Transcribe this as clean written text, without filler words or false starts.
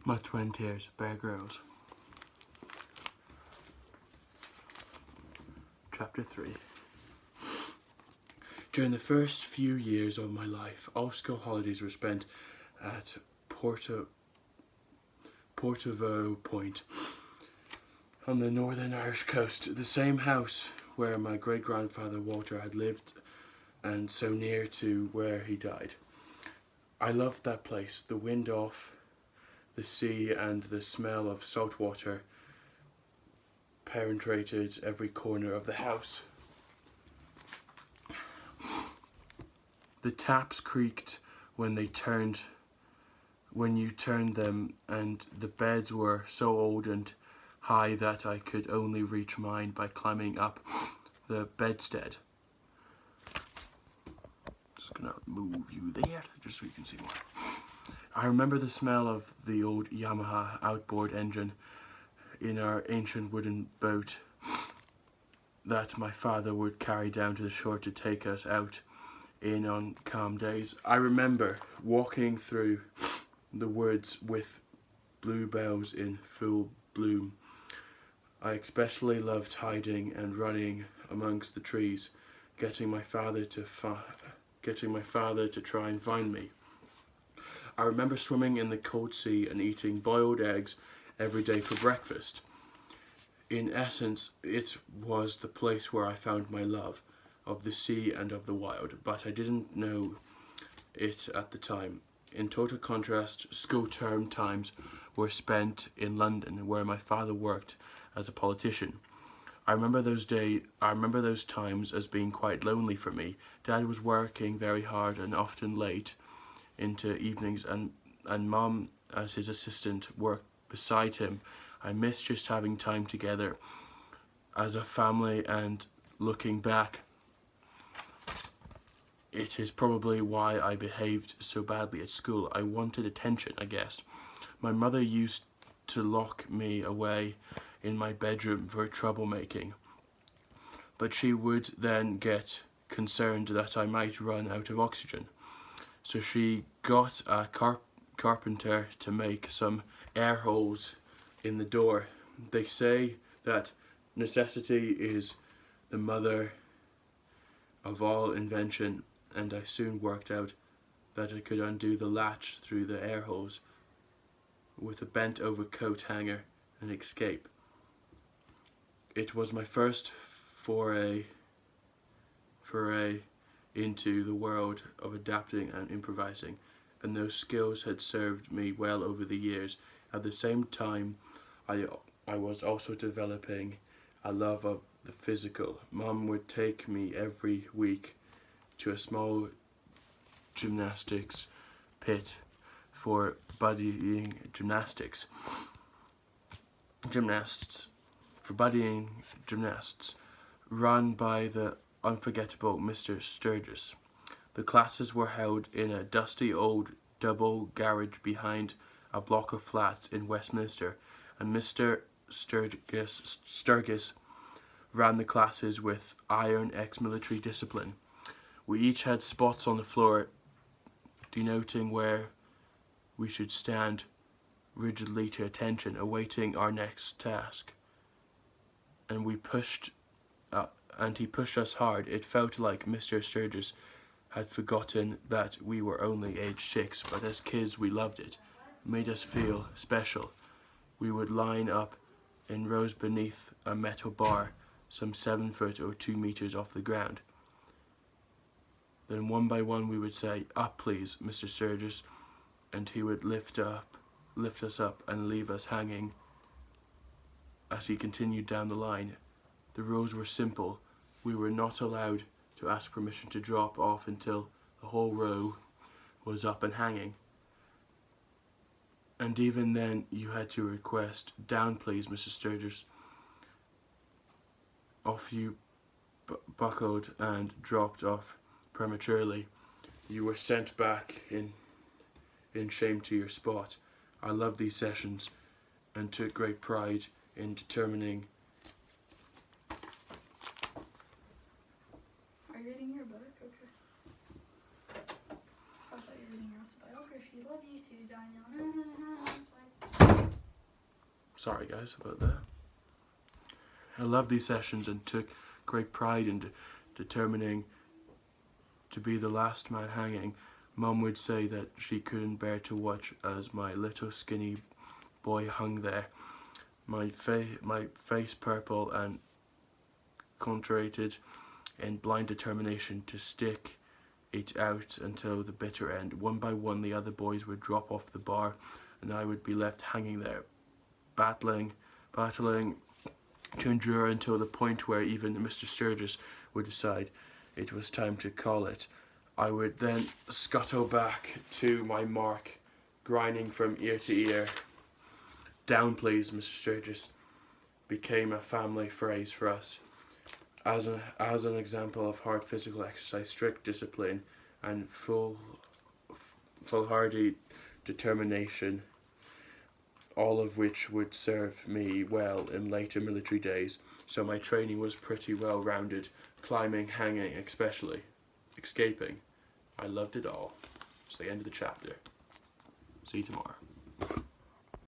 My twin tears, Bear Grylls. Chapter 3. During the first few years of my life, all school holidays were spent at Portobello Point on the northern Irish coast, the same house where my great-grandfather Walter had lived and so near to where he died. I loved that place, the wind off the sea and the smell of salt water penetrated every corner of the house. The taps creaked when you turned them, and the beds were so old and high that I could only reach mine by climbing up the bedstead. Just gonna move you there, just so you can see more. I remember the smell of the old Yamaha outboard engine in our ancient wooden boat that my father would carry down to the shore to take us out in on calm days. I remember walking through the woods with bluebells in full bloom. I especially loved hiding and running amongst the trees, getting my father to try and find me. I remember swimming in the cold sea and eating boiled eggs every day for breakfast. In essence, it was the place where I found my love of the sea and of the wild, but I didn't know it at the time. In total contrast, school term times were spent in London, where my father worked as a politician. I remember those times as being quite lonely for me. Dad was working very hard and often late into evenings, and Mom, as his assistant, worked beside him. I miss just having time together as a family, and looking back, it is probably why I behaved so badly at school. I wanted attention, I guess. My mother used to lock me away in my bedroom for troublemaking, but she would then get concerned that I might run out of oxygen. So she got a carpenter to make some air holes in the door. They say that necessity is the mother of all invention, and I soon worked out that I could undo the latch through the air holes with a bent over coat hanger and escape. It was my first foray into the world of adapting and improvising, and those skills had served me well over the years. At the same time, I was also developing a love of the physical. Mom would take me every week to a small gymnastics pit for buddying gymnasts, run by the unforgettable Mr. Sturgis. The classes were held in a dusty old double garage behind a block of flats in Westminster, and Mr. Sturgis ran the classes with iron ex-military discipline. We each had spots on the floor denoting where we should stand rigidly to attention, awaiting our next task. And he pushed us hard. It felt like Mr. Sturgis had forgotten that we were only age 6, but as kids we loved it. It made us feel special. We would line up in rows beneath a metal bar, some 7 foot or 2 meters off the ground. Then one by one we would say, "Up please, Mr. Sturgis," and he would lift us up and leave us hanging as he continued down the line. The rules were simple. We were not allowed to ask permission to drop off until the whole row was up and hanging. And even then you had to request, "Down please, Mr. Sturgis." Off you buckled and dropped off prematurely. You were sent back in shame to your spot. I loved these sessions and took great pride in determining. Are you reading your book? Okay. So I thought you were reading your autobiography. Love you too, Daniel. That's fine. Sorry guys about that. I loved these sessions and took great pride in determining to be the last man hanging. Mum would say that she couldn't bear to watch as my little skinny boy hung there, my face purple and concentrated in blind determination to stick it out until the bitter end. One by one the other boys would drop off the bar and I would be left hanging there, battling to endure until the point where even Mr. Sturgis would decide it was time to call it. I would then scuttle back to my mark, grinding from ear to ear. "Down please, Mr. Sturgis," became a family phrase for us. As an example of hard physical exercise, strict discipline, and foolhardy determination, all of which would serve me well in later military days. So my training was pretty well rounded, climbing, hanging, especially escaping. I loved it all. It's the end of the chapter. See you tomorrow.